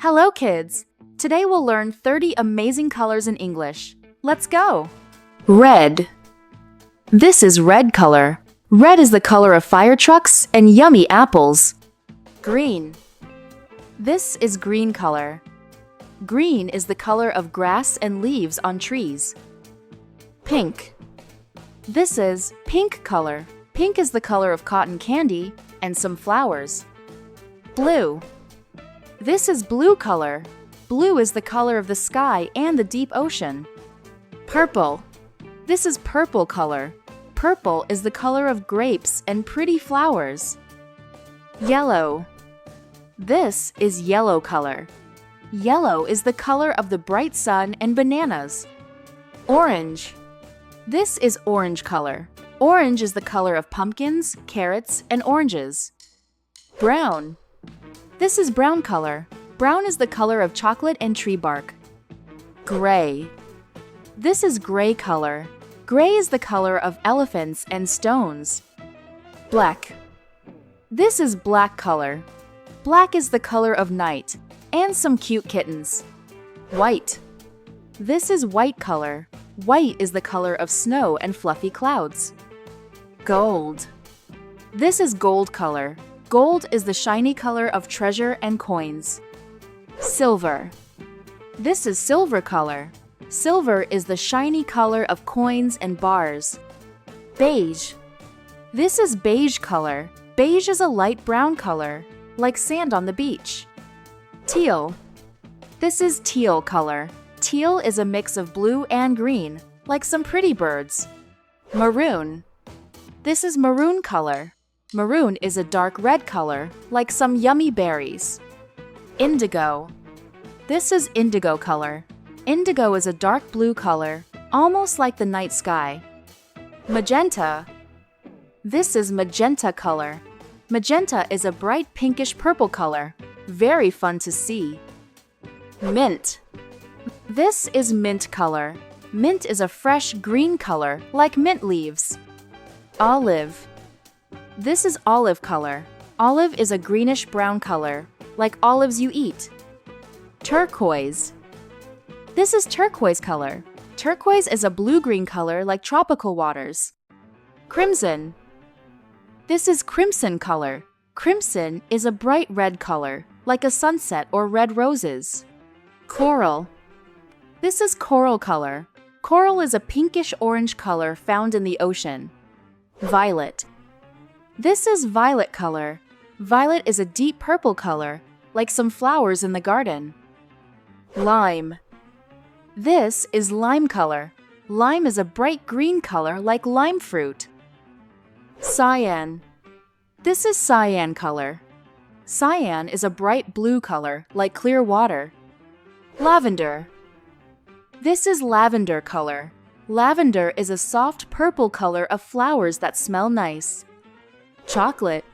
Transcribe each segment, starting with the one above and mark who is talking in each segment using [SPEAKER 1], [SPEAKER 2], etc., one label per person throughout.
[SPEAKER 1] Hello, kids! Today we'll learn 30 amazing colors in English. Let's go! Red. This is red color. Red is the color of fire trucks and yummy apples. Green. This is green color. Green is the color of grass and leaves on trees. Pink. This is pink color. Pink is the color of cotton candy and some flowers. Blue. This is blue color. Blue is the color of the sky and the deep ocean. Purple. This is purple color. Purple is the color of grapes and pretty flowers. Yellow. This is yellow color. Yellow is the color of the bright sun and bananas. Orange. This is orange color. Orange is the color of pumpkins, carrots, and oranges. Brown. This is brown color. Brown is the color of chocolate and tree bark. Gray. This is gray color. Gray is the color of elephants and stones. Black. This is black color. Black is the color of night and some cute kittens. White. This is white color. White is the color of snow and fluffy clouds. Gold. This is gold color. Gold is the shiny color of treasure and coins. Silver. This is silver color. Silver is the shiny color of coins and bars. Beige. This is beige color. Beige is a light brown color, like sand on the beach. Teal. This is teal color. Teal is a mix of blue and green, like some pretty birds. Maroon. This is maroon color. Maroon is a dark red color, like some yummy berries. Indigo. This is indigo color. Indigo is a dark blue color, almost like the night sky. Magenta. This is magenta color. Magenta is a bright pinkish purple color, very fun to see. Mint. This is mint color. Mint is a fresh green color, like mint leaves. Olive. This is olive color. Olive is a greenish brown color, like olives you eat. Turquoise. This is turquoise color. Turquoise is a blue-green color like tropical waters. Crimson. This is crimson color. Crimson is a bright red color, like a sunset or red roses. Coral. This is coral color. Coral is a pinkish orange color found in the ocean. Violet. This is violet color. Violet is a deep purple color, like some flowers in the garden. Lime. This is lime color. Lime is a bright green color like lime fruit. Cyan. This is cyan color. Cyan is a bright blue color like clear water. Lavender. This is lavender color. Lavender is a soft purple color of flowers that smell nice. Chocolate.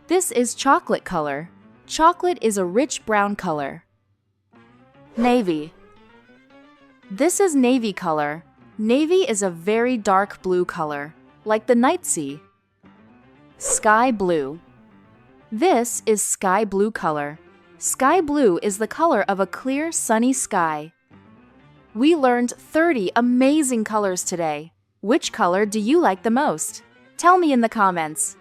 [SPEAKER 1] This is chocolate color. Chocolate is a rich brown color. Navy. This is navy color. Navy is a very dark blue color, like the night sea. Sky blue. This is sky blue color. Sky blue is the color of a clear, sunny sky. We learned 30 amazing colors today. Which color do you like the most? Tell me in the comments.